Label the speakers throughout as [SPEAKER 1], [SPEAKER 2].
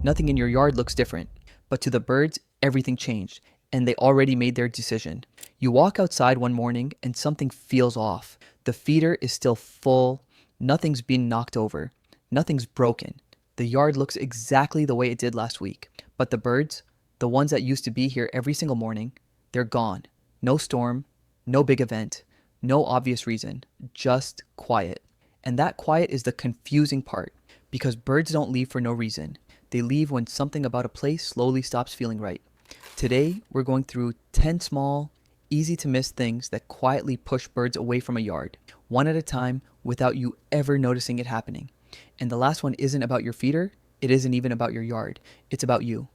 [SPEAKER 1] Nothing in your yard looks different. But to the birds, everything changed, and they already made their decision. You walk outside one morning and something feels off. The feeder is still full, nothing's been knocked over, nothing's broken. The yard looks exactly the way it did last week. But the birds, the ones that used to be here every single morning, they're gone. No storm, no big event, no obvious reason, just quiet. And that quiet is the confusing part, because birds don't leave for no reason. They leave when something about a place slowly stops feeling right. Today, we're going through 10 small, easy to miss things that quietly push birds away from a yard, one at a time, without you ever noticing it happening. And the last one isn't about your feeder, it isn't even about your yard, it's about you.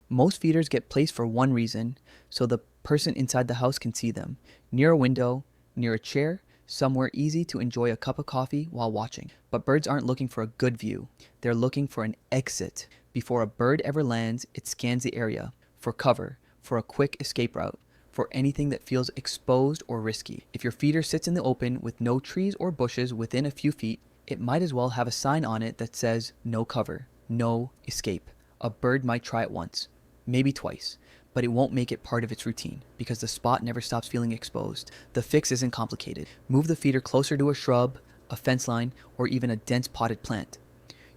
[SPEAKER 1] Most feeders get placed for one reason, so the person inside the house can see them, near a window, near a chair, somewhere easy to enjoy a cup of coffee while watching. But birds aren't looking for a good view, they're looking for an exit. Before a bird ever lands, it scans the area, for cover, for a quick escape route, for anything that feels exposed or risky. If your feeder sits in the open with no trees or bushes within a few feet, it might as well have a sign on it that says no cover, no escape. A bird might try it once, maybe twice, but it won't make it part of its routine because the spot never stops feeling exposed. The fix isn't complicated. Move the feeder closer to a shrub, a fence line, or even a dense potted plant.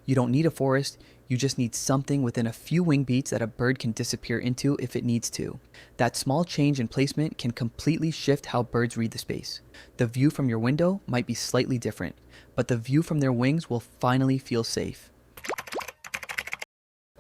[SPEAKER 1] You don't need a forest, you just need something within a few wing beats that a bird can disappear into if it needs to. That small change in placement can completely shift how birds read the space. The view from your window might be slightly different, but the view from their wings will finally feel safe.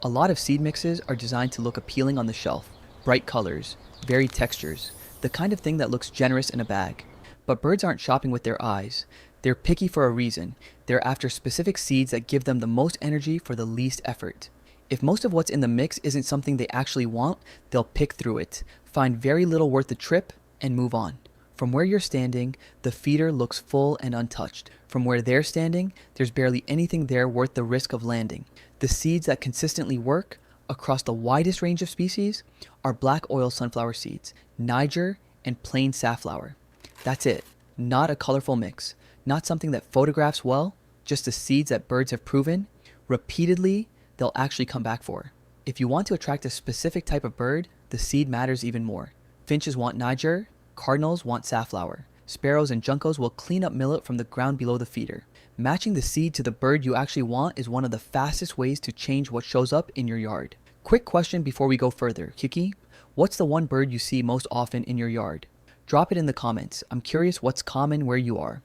[SPEAKER 1] A lot of seed mixes are designed to look appealing on the shelf. Bright colors, varied textures, the kind of thing that looks generous in a bag. But birds aren't shopping with their eyes. They're picky for a reason. They're after specific seeds that give them the most energy for the least effort. If most of what's in the mix isn't something they actually want, they'll pick through it, find very little worth the trip, and move on. From where you're standing, the feeder looks full and untouched. From where they're standing, there's barely anything there worth the risk of landing. The seeds that consistently work, across the widest range of species, are black oil sunflower seeds, Niger, and plain safflower. That's it. Not a colorful mix. Not something that photographs well, just the seeds that birds have proven repeatedly they'll actually come back for. If you want to attract a specific type of bird, the seed matters even more. Finches want Niger, cardinals want safflower. Sparrows and juncos will clean up millet from the ground below the feeder. Matching the seed to the bird you actually want is one of the fastest ways to change what shows up in your yard. Quick question before we go further. Kiki, what's the one bird you see most often in your yard? Drop it in the comments. I'm curious what's common where you are.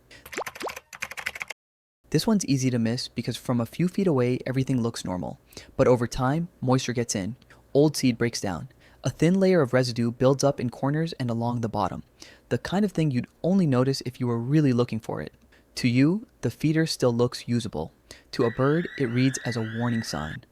[SPEAKER 1] This one's easy to miss because from a few feet away, everything looks normal. But over time, moisture gets in. Old seed breaks down. A thin layer of residue builds up in corners and along the bottom. The kind of thing you'd only notice if you were really looking for it. To you, the feeder still looks usable. To a bird, it reads as a warning sign.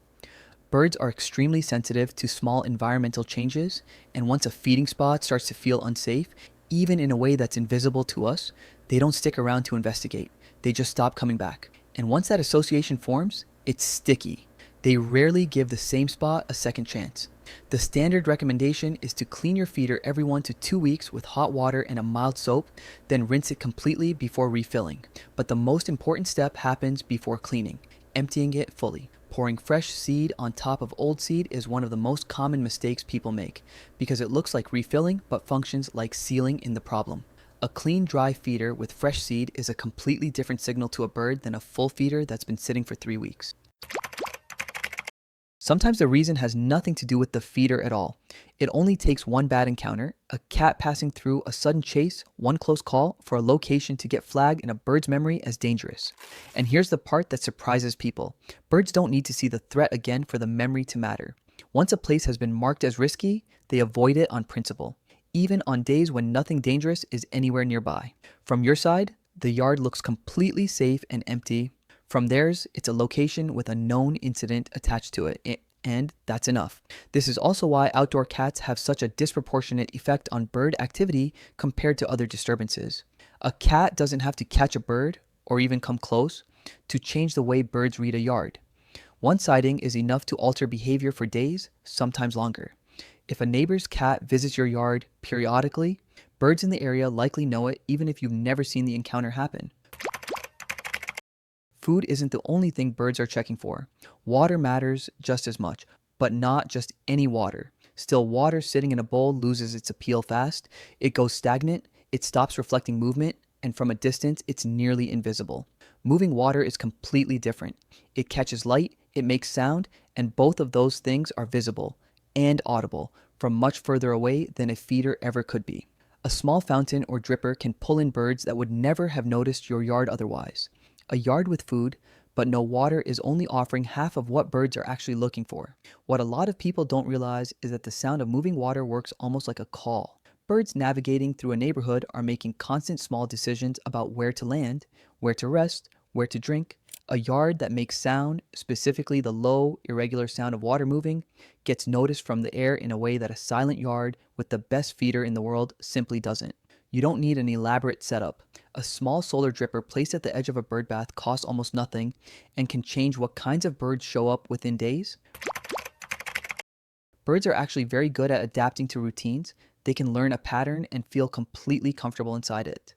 [SPEAKER 1] Birds are extremely sensitive to small environmental changes, and once a feeding spot starts to feel unsafe, even in a way that's invisible to us, they don't stick around to investigate. They just stop coming back. And once that association forms, it's sticky. They rarely give the same spot a second chance. The standard recommendation is to clean your feeder every 1 to 2 weeks with hot water and a mild soap, then rinse it completely before refilling. But the most important step happens before cleaning, emptying it fully. Pouring fresh seed on top of old seed is one of the most common mistakes people make, because it looks like refilling but functions like sealing in the problem. A clean, dry feeder with fresh seed is a completely different signal to a bird than a full feeder that's been sitting for 3 weeks. Sometimes the reason has nothing to do with the feeder at all. It only takes one bad encounter, a cat passing through, a sudden chase, one close call, for a location to get flagged in a bird's memory as dangerous. And here's the part that surprises people. Birds don't need to see the threat again for the memory to matter. Once a place has been marked as risky, they avoid it on principle, even on days when nothing dangerous is anywhere nearby. From your side, the yard looks completely safe and empty. From theirs, it's a location with a known incident attached to it, and that's enough. This is also why outdoor cats have such a disproportionate effect on bird activity compared to other disturbances. A cat doesn't have to catch a bird, or even come close, to change the way birds read a yard. One sighting is enough to alter behavior for days, sometimes longer. If a neighbor's cat visits your yard periodically, birds in the area likely know it even if you've never seen the encounter happen. Food isn't the only thing birds are checking for. Water matters just as much, but not just any water. Still, water sitting in a bowl loses its appeal fast. It goes stagnant, it stops reflecting movement, and from a distance, it's nearly invisible. Moving water is completely different. It catches light, it makes sound, and both of those things are visible and audible from much further away than a feeder ever could be. A small fountain or dripper can pull in birds that would never have noticed your yard otherwise. A yard with food, but no water is only offering half of what birds are actually looking for. What a lot of people don't realize is that the sound of moving water works almost like a call. Birds navigating through a neighborhood are making constant small decisions about where to land, where to rest, where to drink. A yard that makes sound, specifically the low, irregular sound of water moving, gets noticed from the air in a way that a silent yard with the best feeder in the world simply doesn't. You don't need an elaborate setup. A small solar dripper placed at the edge of a bird bath costs almost nothing and can change what kinds of birds show up within days. Birds are actually very good at adapting to routines. They can learn a pattern and feel completely comfortable inside it.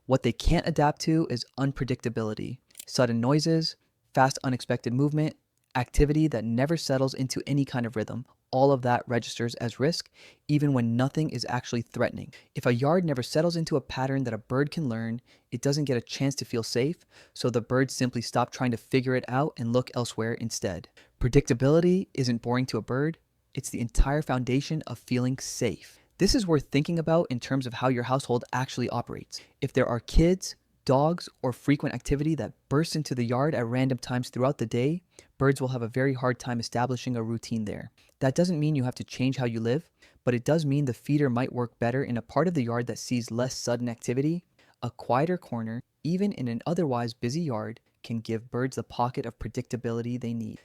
[SPEAKER 1] What they can't adapt to is unpredictability, sudden noises, fast unexpected movement, activity that never settles into any kind of rhythm. All of that registers as risk, even when nothing is actually threatening. If a yard never settles into a pattern that a bird can learn, it doesn't get a chance to feel safe, so the birds simply stop trying to figure it out and look elsewhere instead. Predictability isn't boring to a bird, it's the entire foundation of feeling safe. This is worth thinking about in terms of how your household actually operates. If there are kids, dogs, or frequent activity that bursts into the yard at random times throughout the day, birds will have a very hard time establishing a routine there. That doesn't mean you have to change how you live, but it does mean the feeder might work better in a part of the yard that sees less sudden activity. A quieter corner, even in an otherwise busy yard, can give birds the pocket of predictability they need.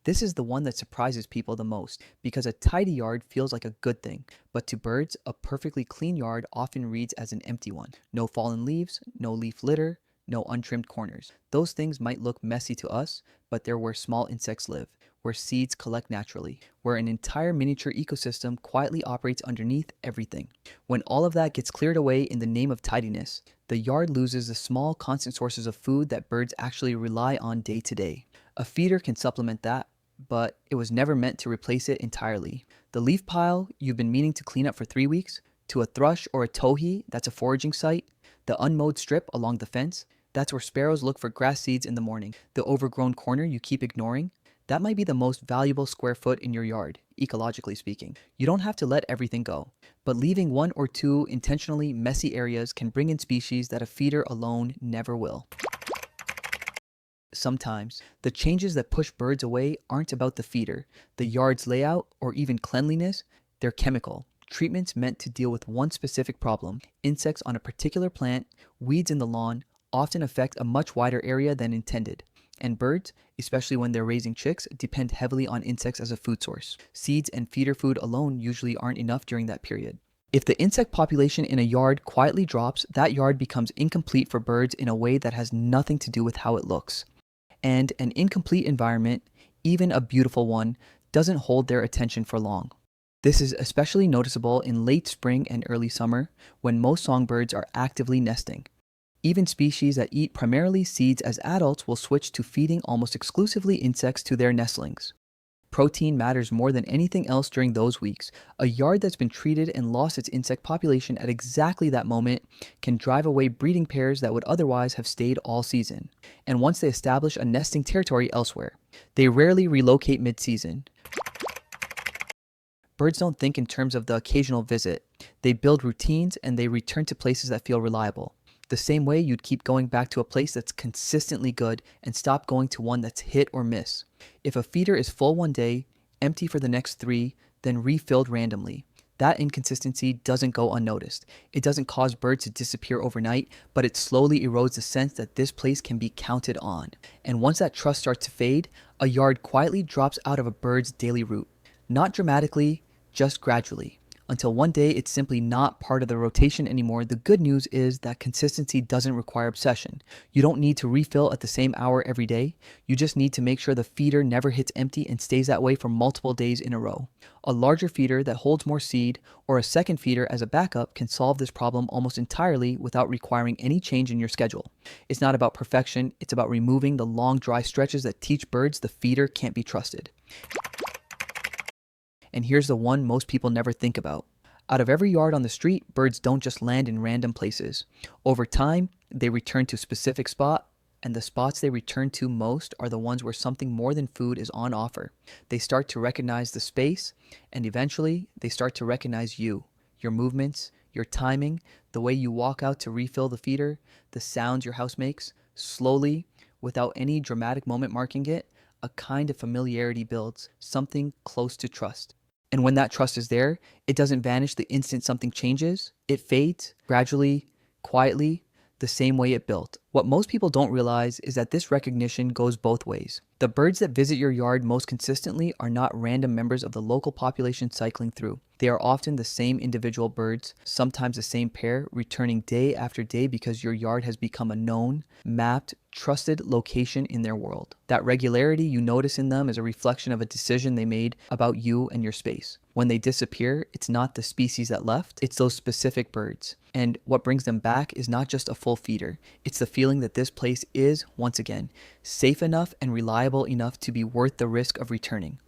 [SPEAKER 1] This is the one that surprises people the most because a tidy yard feels like a good thing, but to birds, a perfectly clean yard often reads as an empty one. No fallen leaves, no leaf litter, no untrimmed corners. Those things might look messy to us, but they're where small insects live, where seeds collect naturally, where an entire miniature ecosystem quietly operates underneath everything. When all of that gets cleared away in the name of tidiness, the yard loses the small constant sources of food that birds actually rely on day to day. A feeder can supplement that, but it was never meant to replace it entirely. The leaf pile you've been meaning to clean up for 3 weeks, to a thrush or a towhee that's a foraging site, the unmowed strip along the fence, that's where sparrows look for grass seeds in the morning. The overgrown corner you keep ignoring, that might be the most valuable square foot in your yard, ecologically speaking. You don't have to let everything go, but leaving 1 or 2 intentionally messy areas can bring in species that a feeder alone never will. Sometimes, the changes that push birds away aren't about the feeder, the yard's layout, or even cleanliness. They're chemical. Treatments meant to deal with one specific problem. Insects on a particular plant, weeds in the lawn, often affect a much wider area than intended. And birds, especially when they're raising chicks, depend heavily on insects as a food source. Seeds and feeder food alone usually aren't enough during that period. If the insect population in a yard quietly drops, that yard becomes incomplete for birds in a way that has nothing to do with how it looks. And an incomplete environment, even a beautiful one, doesn't hold their attention for long. This is especially noticeable in late spring and early summer, when most songbirds are actively nesting. Even species that eat primarily seeds as adults will switch to feeding almost exclusively insects to their nestlings. Protein matters more than anything else during those weeks. A yard that's been treated and lost its insect population at exactly that moment can drive away breeding pairs that would otherwise have stayed all season. And once they establish a nesting territory elsewhere, they rarely relocate mid-season. Birds don't think in terms of the occasional visit. They build routines and they return to places that feel reliable. The same way you'd keep going back to a place that's consistently good and stop going to one that's hit or miss. If a feeder is full one day, empty for the next 3, then refilled randomly, that inconsistency doesn't go unnoticed. It doesn't cause birds to disappear overnight, but it slowly erodes the sense that this place can be counted on. And once that trust starts to fade, a yard quietly drops out of a bird's daily route. Not dramatically, just gradually. until one day it's simply not part of the rotation anymore. The good news is that consistency doesn't require obsession. You don't need to refill at the same hour every day. You just need to make sure the feeder never hits empty and stays that way for multiple days in a row. A larger feeder that holds more seed or a second feeder as a backup can solve this problem almost entirely without requiring any change in your schedule. It's not about perfection, it's about removing the long dry stretches that teach birds the feeder can't be trusted. And here's the one most people never think about. Out of every yard on the street, birds don't just land in random places. Over time, they return to a specific spot, and the spots they return to most are the ones where something more than food is on offer. They start to recognize the space, and eventually, they start to recognize you, your movements, your timing, the way you walk out to refill the feeder, the sounds your house makes. Slowly, without any dramatic moment marking it, a kind of familiarity builds, something close to trust. And when that trust is there, it doesn't vanish the instant something changes. It fades, gradually, quietly, the same way it built. What most people don't realize is that this recognition goes both ways. The birds that visit your yard most consistently are not random members of the local population cycling through. They are often the same individual birds, sometimes the same pair, returning day after day because your yard has become a known, mapped, trusted location in their world. That regularity you notice in them is a reflection of a decision they made about you and your space. When they disappear, it's not the species that left, it's those specific birds. And what brings them back is not just a full feeder, it's the feeling that this place is, once again, safe enough and reliable enough to be worth the risk of returning.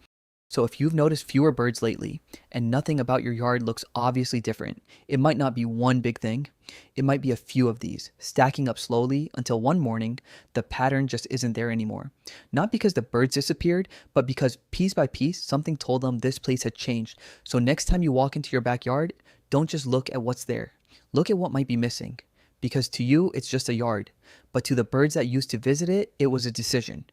[SPEAKER 1] So if you've noticed fewer birds lately and nothing about your yard looks obviously different, it might not be one big thing. It might be a few of these, stacking up slowly until one morning, the pattern just isn't there anymore. Not because the birds disappeared, but because piece by piece, something told them this place had changed. So next time you walk into your backyard, don't just look at what's there. Look at what might be missing. Because to you, it's just a yard. But to the birds that used to visit it, it was a decision.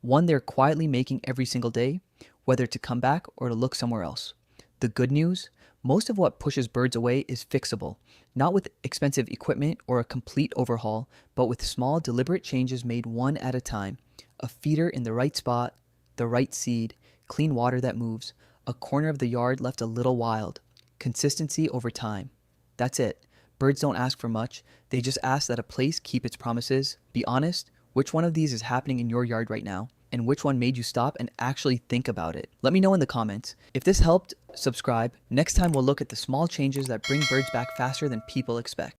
[SPEAKER 1] One they're quietly making every single day, whether to come back or to look somewhere else. The good news? Most of what pushes birds away is fixable, not with expensive equipment or a complete overhaul, but with small, deliberate changes made one at a time. A feeder in the right spot, the right seed, clean water that moves, a corner of the yard left a little wild. Consistency over time. That's it. Birds don't ask for much. They just ask that a place keep its promises. Be honest, which one of these is happening in your yard right now? And which one made you stop and actually think about it? Let me know in the comments. If this helped, subscribe. Next time we'll look at the small changes that bring birds back faster than people expect.